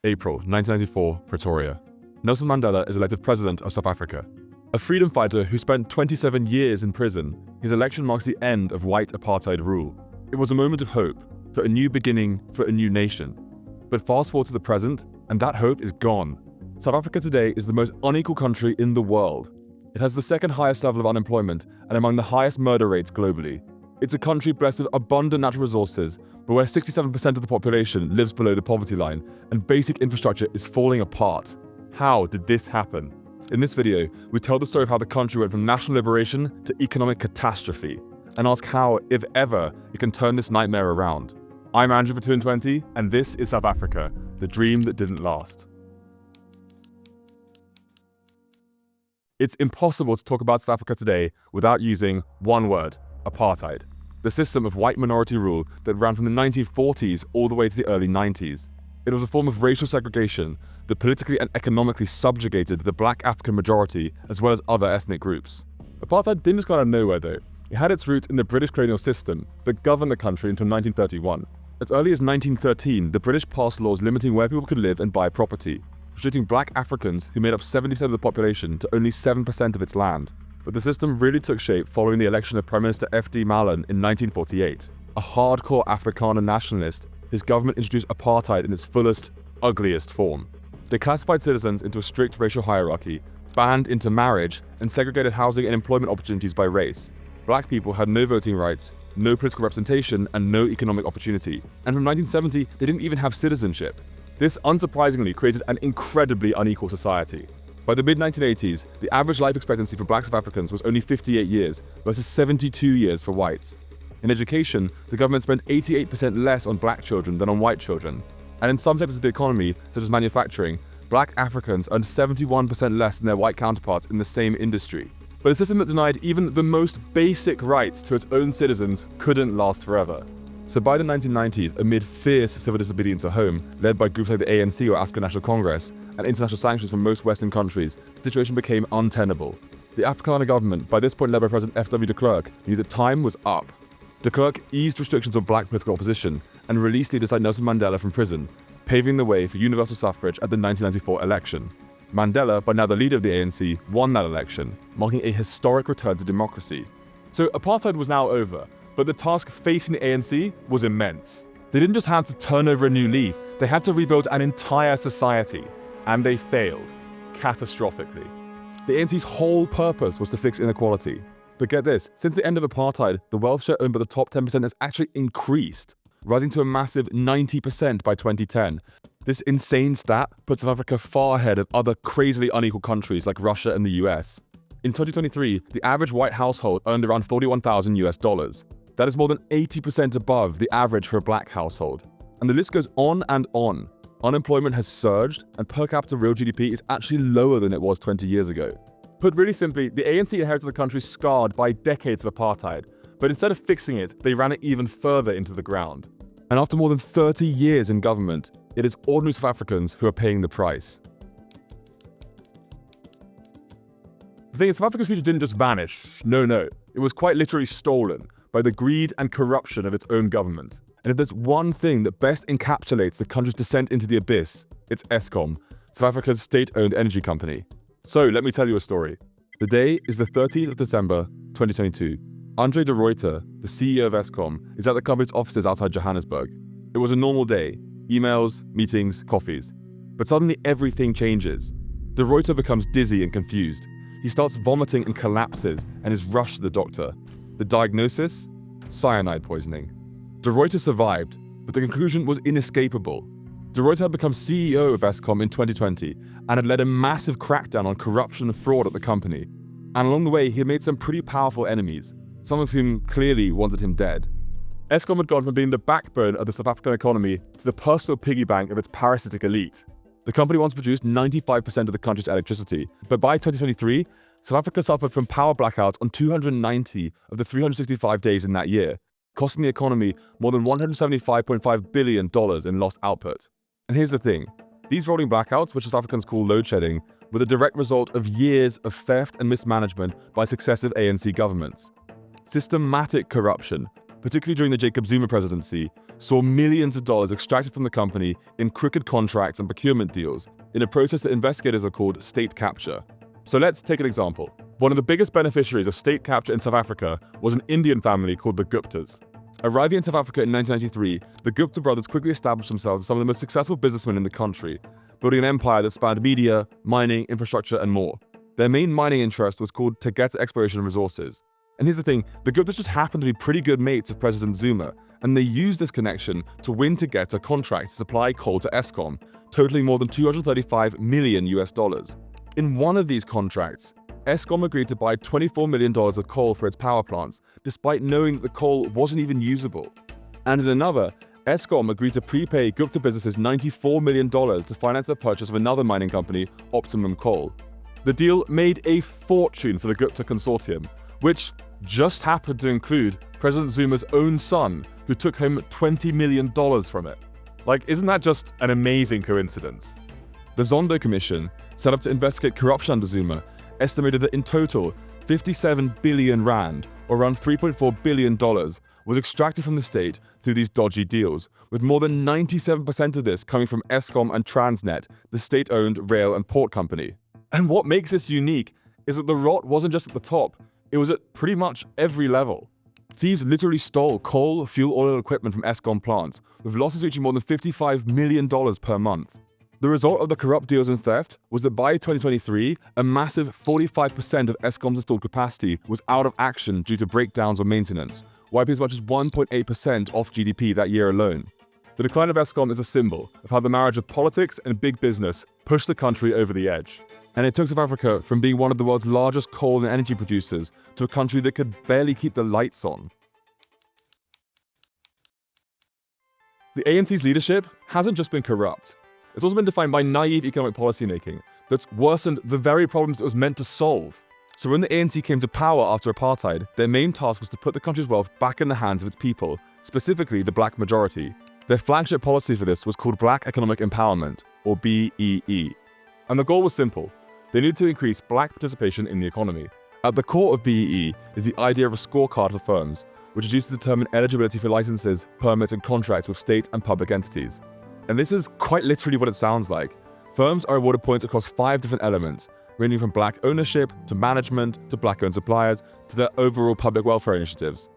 April 1994, Pretoria. Nelson Mandela is elected president of South Africa. A freedom fighter who spent 27 years in prison, his election marks the end of white apartheid rule. It was a moment of hope, for a new beginning, for a new nation. But fast forward to the present, and that hope is gone. South Africa today is the most unequal country in the world. It has the second highest level of unemployment and among the highest murder rates globally. It's a country blessed with abundant natural resources, but where 67% of the population lives below the poverty line and basic infrastructure is falling apart. How did this happen? In this video, we tell the story of how the country went from national liberation to economic catastrophe, and ask how, if ever, it can turn this nightmare around. I'm Andrew for 2 in 20, and this is South Africa, the dream that didn't last. It's impossible to talk about South Africa today without using one word: apartheid. The system of white minority rule that ran from the 1940s all the way to the early 90s. It was a form of racial segregation that politically and economically subjugated the black African majority as well as other ethnic groups. Apartheid didn't just come out of nowhere though. It had its roots in the British colonial system that governed the country until 1931. As early as 1913, the British passed laws limiting where people could live and buy property, restricting black Africans, who made up 70% of the population, to only 7% of its land. But the system really took shape following the election of Prime Minister F.D. Mallan in 1948. A hardcore Afrikaner nationalist, his government introduced apartheid in its fullest, ugliest form. They classified citizens into a strict racial hierarchy, banned intermarriage, and segregated housing and employment opportunities by race. Black people had no voting rights, no political representation, and no economic opportunity. And from 1970, they didn't even have citizenship. This unsurprisingly created an incredibly unequal society. By the mid-1980s, the average life expectancy for black South Africans was only 58 years, versus 72 years for whites. In education, the government spent 88% less on black children than on white children. And in some sectors of the economy, such as manufacturing, black Africans earned 71% less than their white counterparts in the same industry. But a system that denied even the most basic rights to its own citizens couldn't last forever. So by the 1990s, amid fierce civil disobedience at home, led by groups like the ANC or African National Congress, and international sanctions from most Western countries, the situation became untenable. The Afrikaner government, by this point led by President F.W. de Klerk, knew that time was up. De Klerk eased restrictions on black political opposition and released leaders like Nelson Mandela from prison, paving the way for universal suffrage at the 1994 election. Mandela, by now the leader of the ANC, won that election, marking a historic return to democracy. So apartheid was now over, but the task facing the ANC was immense. They didn't just have to turn over a new leaf, they had to rebuild an entire society. And they failed, catastrophically. The ANC's whole purpose was to fix inequality. But get this, since the end of apartheid, the wealth share owned by the top 10% has actually increased, rising to a massive 90% by 2010. This insane stat puts South Africa far ahead of other crazily unequal countries like Russia and the US. In 2023, the average white household earned around $41,000. That is more than 80% above the average for a black household. And the list goes on and on. Unemployment has surged, and per capita real GDP is actually lower than it was 20 years ago. Put really simply, the ANC inherited the country scarred by decades of apartheid, but instead of fixing it, they ran it even further into the ground. And after more than 30 years in government, it is ordinary South Africans who are paying the price. The thing is, South Africa's future didn't just vanish. No. It was quite literally stolen by the greed and corruption of its own government. And if there's one thing that best encapsulates the country's descent into the abyss, it's Eskom, South Africa's state-owned energy company. So let me tell you a story. The day is the 13th of December, 2022. Andre de Ruyter, the CEO of Eskom, is at the company's offices outside Johannesburg. It was a normal day. Emails, meetings, coffees. But suddenly everything changes. De Ruyter becomes dizzy and confused. He starts vomiting and collapses and is rushed to the doctor. The diagnosis? Cyanide poisoning. De Ruyter survived, but the conclusion was inescapable. De Ruyter had become CEO of Eskom in 2020 and had led a massive crackdown on corruption and fraud at the company. And along the way, he had made some pretty powerful enemies, some of whom clearly wanted him dead. Eskom had gone from being the backbone of the South African economy to the personal piggy bank of its parasitic elite. The company once produced 95% of the country's electricity, but by 2023, South Africa suffered from power blackouts on 290 of the 365 days in that year, costing the economy more than $175.5 billion in lost output. And here's the thing, these rolling blackouts, which South Africans call load shedding, were the direct result of years of theft and mismanagement by successive ANC governments. Systematic corruption, particularly during the Jacob Zuma presidency, saw millions of dollars extracted from the company in crooked contracts and procurement deals in a process that investigators have called state capture. So let's take an example. One of the biggest beneficiaries of state capture in South Africa was an Indian family called the Guptas. Arriving in South Africa in 1993, the Gupta brothers quickly established themselves as some of the most successful businessmen in the country, building an empire that spanned media, mining, infrastructure, and more. Their main mining interest was called Tegeta Exploration and Resources. And here's the thing, the Guptas just happened to be pretty good mates of President Zuma, and they used this connection to win Tegeta contract to supply coal to Eskom, totaling more than $235 million. In one of these contracts, Eskom agreed to buy $24 million of coal for its power plants, despite knowing that the coal wasn't even usable. And in another, Eskom agreed to prepay Gupta businesses $94 million to finance the purchase of another mining company, Optimum Coal. The deal made a fortune for the Gupta consortium, which just happened to include President Zuma's own son, who took home $20 million from it. Like, isn't that just an amazing coincidence? The Zondo Commission, set up to investigate corruption under Zuma, estimated that in total, 57 billion rand, or around $3.4 billion, was extracted from the state through these dodgy deals, with more than 97% of this coming from Eskom and Transnet, the state-owned rail and port company. And what makes this unique is that the rot wasn't just at the top, it was at pretty much every level. Thieves literally stole coal, fuel oil equipment from Eskom plants, with losses reaching more than $55 million per month. The result of the corrupt deals and theft was that by 2023, a massive 45% of Eskom's installed capacity was out of action due to breakdowns or maintenance, wiping as much as 1.8% off GDP that year alone. The decline of Eskom is a symbol of how the marriage of politics and big business pushed the country over the edge. And it took South Africa from being one of the world's largest coal and energy producers to a country that could barely keep the lights on. The ANC's leadership hasn't just been corrupt. It's also been defined by naive economic policymaking that's worsened the very problems it was meant to solve. So when the ANC came to power after apartheid, their main task was to put the country's wealth back in the hands of its people, specifically the black majority. Their flagship policy for this was called Black Economic Empowerment, or BEE. And the goal was simple. They needed to increase black participation in the economy. At the core of BEE is the idea of a scorecard for firms, which is used to determine eligibility for licenses, permits, and contracts with state and public entities. And this is quite literally what it sounds like. Firms are awarded points across 5 different elements, ranging from black ownership, to management, to black-owned suppliers, to their overall public welfare initiatives.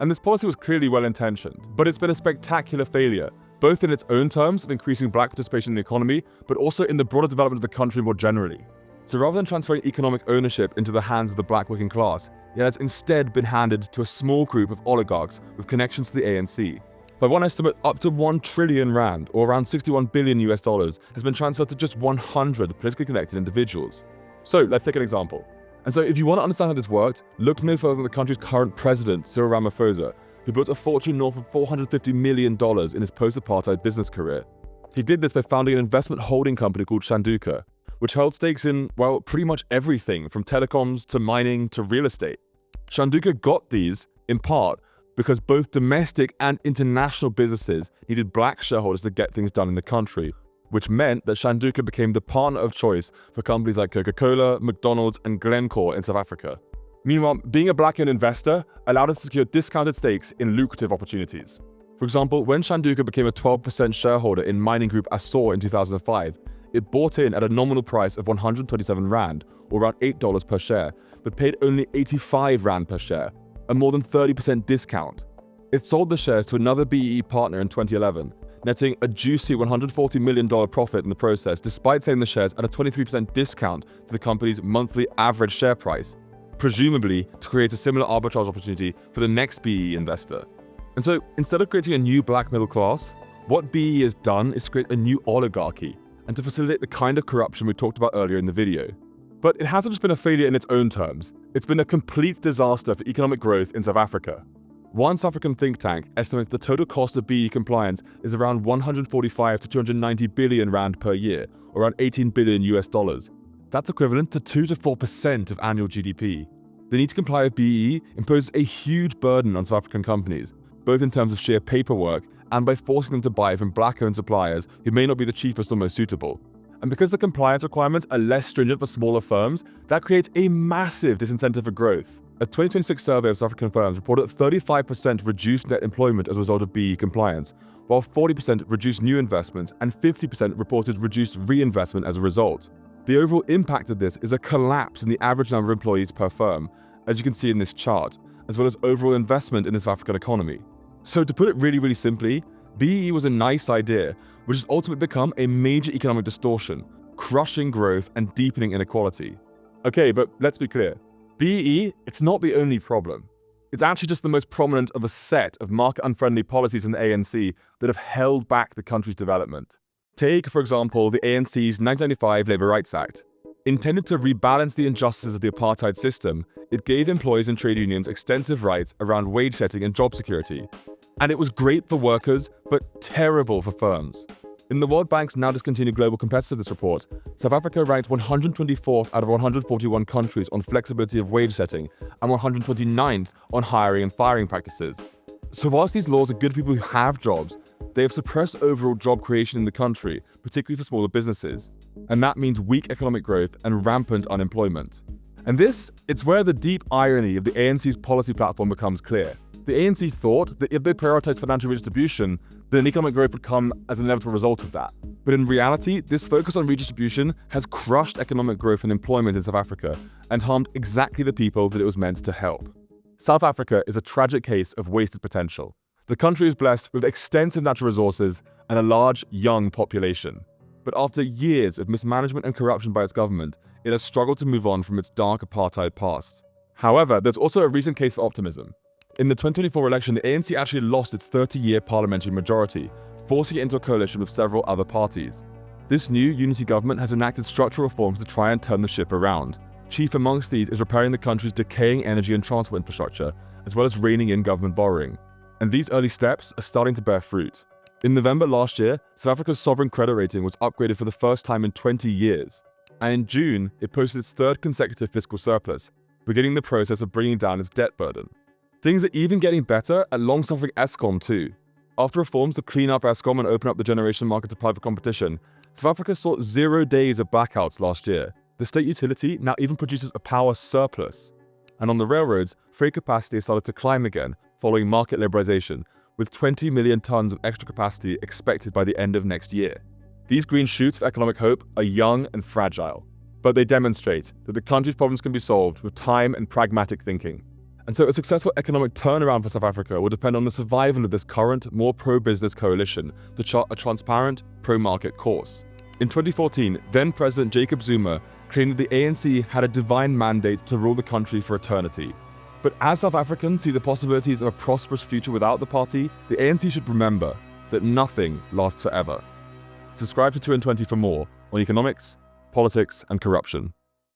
And this policy was clearly well-intentioned, but it's been a spectacular failure, both in its own terms of increasing black participation in the economy, but also in the broader development of the country more generally. So rather than transferring economic ownership into the hands of the black working class, it has instead been handed to a small group of oligarchs with connections to the ANC. By one estimate, up to 1 trillion rand, or around $61 billion has been transferred to just 100 politically connected individuals. So let's take an example. And so if you want to understand how this worked, look no further than the country's current president, Cyril Ramaphosa, who built a fortune north of $450 million in his post-apartheid business career. He did this by founding an investment holding company called Shanduka, which held stakes in, well, pretty much everything from telecoms to mining to real estate. Shanduka got these, in part, because both domestic and international businesses needed black shareholders to get things done in the country, which meant that Shanduka became the partner of choice for companies like Coca-Cola, McDonald's, and Glencore in South Africa. Meanwhile, being a black-owned investor allowed us to secure discounted stakes in lucrative opportunities. For example, when Shanduka became a 12% shareholder in mining group Assor in 2005, it bought in at a nominal price of 127 rand, or around $8 per share, but paid only 85 rand per share, a more than 30% discount. It sold the shares to another BEE partner in 2011, netting a juicy $140 million profit in the process, despite selling the shares at a 23% discount to the company's monthly average share price, presumably to create a similar arbitrage opportunity for the next BEE investor. And so, instead of creating a new black middle class, what BEE has done is create a new oligarchy, and to facilitate the kind of corruption we talked about earlier in the video. But it hasn't just been a failure in its own terms, it's been a complete disaster for economic growth in South Africa. One South African think tank estimates the total cost of BEE compliance is around 145 to 290 billion rand per year, or around $18 billion. That's equivalent to 2 to 4% of annual GDP. The need to comply with BEE imposes a huge burden on South African companies, both in terms of sheer paperwork and by forcing them to buy from black-owned suppliers who may not be the cheapest or most suitable. And because the compliance requirements are less stringent for smaller firms, that creates a massive disincentive for growth. A 2026 survey of South African firms reported that 35% reduced net employment as a result of BEE compliance, while 40% reduced new investment and 50% reported reduced reinvestment as a result. The overall impact of this is a collapse in the average number of employees per firm, as you can see in this chart, as well as overall investment in the South African economy. So to put it really simply, BEE was a nice idea, which has ultimately become a major economic distortion, crushing growth and deepening inequality. Okay, but let's be clear. BEE, it's not the only problem. It's actually just the most prominent of a set of market-unfriendly policies in the ANC that have held back the country's development. Take, for example, the ANC's 1995 Labour Rights Act. Intended to rebalance the injustices of the apartheid system, it gave employees and trade unions extensive rights around wage setting and job security. And it was great for workers, but terrible for firms. In the World Bank's now discontinued Global Competitiveness Report, South Africa ranked 124th out of 141 countries on flexibility of wage setting and 129th on hiring and firing practices. So whilst these laws are good for people who have jobs, they have suppressed overall job creation in the country, particularly for smaller businesses. And that means weak economic growth and rampant unemployment. And it's where the deep irony of the ANC's policy platform becomes clear. The ANC thought that if they prioritized financial redistribution, then economic growth would come as an inevitable result of that. But in reality, this focus on redistribution has crushed economic growth and employment in South Africa and harmed exactly the people that it was meant to help. South Africa is a tragic case of wasted potential. The country is blessed with extensive natural resources and a large, young population. But after years of mismanagement and corruption by its government, it has struggled to move on from its dark apartheid past. However, there's also a recent case for optimism. In the 2024 election, the ANC actually lost its 30-year parliamentary majority, forcing it into a coalition with several other parties. This new unity government has enacted structural reforms to try and turn the ship around. Chief amongst these is repairing the country's decaying energy and transport infrastructure, as well as reining in government borrowing. And these early steps are starting to bear fruit. In November last year, South Africa's sovereign credit rating was upgraded for the first time in 20 years. And in June, it posted its third consecutive fiscal surplus, beginning the process of bringing down its debt burden. Things are even getting better at long-suffering Eskom too. After reforms to clean up Eskom and open up the generation market to private competition, South Africa saw 0 days of blackouts last year. The state utility now even produces a power surplus. And on the railroads, freight capacity has started to climb again following market liberalization, with 20 million tons of extra capacity expected by the end of next year. These green shoots of economic hope are young and fragile, but they demonstrate that the country's problems can be solved with time and pragmatic thinking. And so a successful economic turnaround for South Africa will depend on the survival of this current, more pro-business coalition to chart a transparent, pro-market course. In 2014, then-President Jacob Zuma claimed that the ANC had a divine mandate to rule the country for eternity. But as South Africans see the possibilities of a prosperous future without the party, the ANC should remember that nothing lasts forever. Subscribe to 2 and 20 for more on economics, politics, and corruption.